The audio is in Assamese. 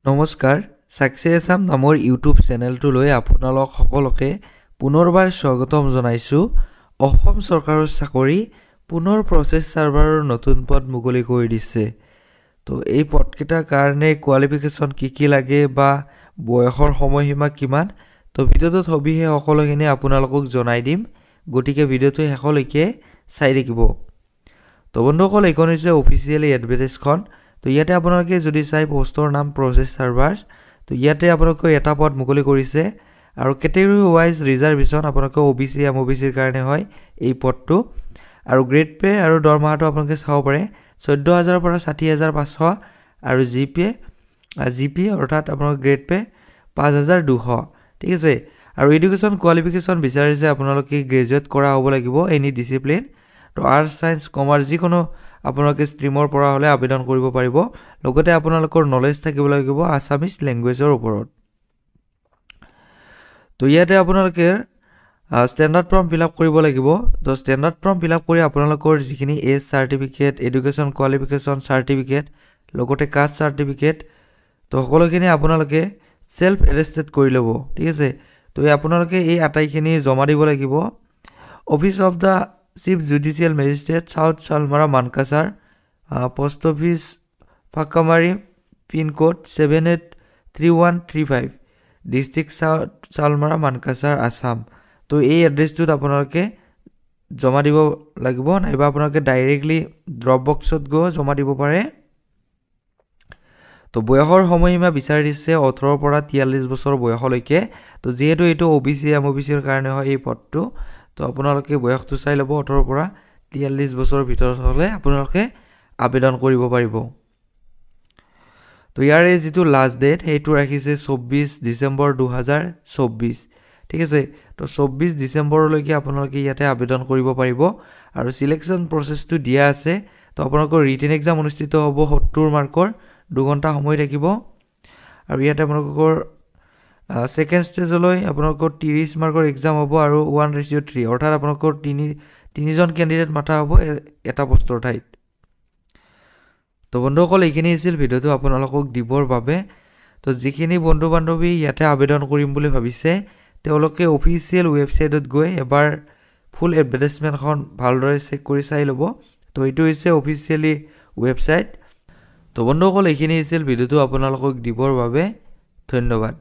নমস্কাৰ সাকসেছ আসাম নামৰ ইউটিউব চেনেলটোলৈ আপোনালোক সকলোকে পুনৰবাৰ স্বাগতম জনাইছো। অসম চৰকাৰৰ চাকৰি পুনৰ প্ৰচেছ সাৰ্ভাৰৰ নতুন পদ মুকলি কৰি দিছে। তো এই পদকেইটাৰ কাৰণে কোৱালিফিকেশ্যন কি লাগে বা বয়সৰ সময়সীমা কিমান, তো ভিডিঅ'টোত সবিহে সকলোখিনি আপোনালোকক জনাই দিম। গতিকে ভিডিঅ'টো শেষলৈকে চাই থাকিব। তো বন্ধুসকল, এইখন হৈছে অফিচিয়েলি এডভাৰটাইজখন। তো ইয়াতে আপোনালোকে যদি চাই পোষ্টৰ নাম প্ৰচেছ সাৰ্ভাৰ, তো ইয়াতে আপোনালোকে এটা পদ মুকলি কৰিছে আৰু কেটেগৰী ৱাইজ ৰিজাৰ্ভেশ্যন আপোনালোকে OBC MOBCৰ কাৰণে হয় এই পদটো। আৰু গ্ৰেড পে আৰু দৰমহাটো আপোনালোকে চাব পাৰে 14,000 পৰা 60,500 আৰু জিপি অৰ্থাৎ আপোনালোকৰ গ্ৰেড পে 5,200। ঠিক আছে। আৰু এডুকেশ্যন কোৱালিফিকেশ্যন বিচাৰিছে আপোনালোকে গ্ৰেজুৱেট কৰা হ'ব লাগিব এনি ডিচিপ্লিন। তো আৰ্টছ সায়েন্স কমাৰ্চ যিকোনো আপোনালোকে ষ্ট্ৰীমৰ পৰা হ'লে আবেদন কৰিব পাৰিব। লগতে আপোনালোকৰ নলেজ থাকিব লাগিব আছামিজ লেংগুৱেজৰ ওপৰত। তো ইয়াতে আপোনালোকে ষ্টেণ্ডাৰ্ড ফৰ্ম ফিলআপ কৰিব লাগিব। তো ষ্টেণ্ডাৰ্ড ফৰ্ম ফিলআপ কৰি আপোনালোকৰ যিখিনি age certificate, education qualification certificate, লগতে কাষ্ট চাৰ্টিফিকেট, তো সকলোখিনি আপোনালোকে সেলফ এটেষ্টেড কৰি ল'ব। ঠিক আছে। তো আপোনালোকে এই আটাইখিনি জমা দিব লাগিব office of the chief judicial magistrate, south Salmara Mankachar, post office Fakamari, pin code 783135, district south Salmara Mankachar Assam. তো এই এড্ৰেছটোত আপোনালোকে জমা দিব লাগিব, নাইবা আপোনালোকে ডাইৰেক্টলি ড্ৰপ বক্সত গৈ জমা দিব পাৰে। তো বয়সৰ সময়সীমা বিচাৰি দিছে 18 পৰা 43 বছৰ বয়সলৈকে। তো যিহেতু এইটো OBC MOBCৰ কাৰণে হয় এই পদটো, তো আপোনালোকে বয়সটো চাই ল'ব। 18 পৰা 43 বছৰৰ ভিতৰত হ'লে আপোনালোকে আবেদন কৰিব পাৰিব। তো ইয়াৰে যিটো লাষ্ট ডেট সেইটো ৰাখিছে 24 ডিচেম্বৰ 2024। ঠিক আছে। তো 24 ডিচেম্বৰলৈকে আপোনালোকে ইয়াতে আবেদন কৰিব পাৰিব। আৰু সিলেকশ্যন প্ৰচেছটো দিয়া আছে। তো আপোনালোকৰ ৰিটেন এক্সাম অনুষ্ঠিত হ'ব 70 মাৰ্কৰ, 2 ঘণ্টা সময় থাকিব। আৰু ইয়াতে আপোনালোকৰ ছেকেণ্ড ষ্টেজলৈ আপোনালোকৰ 30 মাৰ্কৰ এক্সাম হ'ব আৰু 1:3 অৰ্থাৎ আপোনালোকৰ তিনিজন কেণ্ডিডেট মাতা হ'ব এটা পোষ্টৰ ঠাইত। তো বন্ধুসকল, এইখিনি আছিল ভিডিঅ'টো আপোনালোকক দিবৰ বাবে। তো যিখিনি বন্ধু বান্ধৱী ইয়াতে আবেদন কৰিম বুলি ভাবিছে তেওঁলোকে অফিচিয়েল ৱেবছাইটত গৈ এবাৰ ফুল এডভাৰটাইজমেণ্টখন ভালদৰে চেক কৰি চাই ল'ব। তো এইটো হৈছে অফিচিয়েলি ৱেবছাইট। তো বন্ধুসকল, এইখিনি আছিল ভিডিঅ'টো আপোনালোকক দিবৰ বাবে। ধন্যবাদ।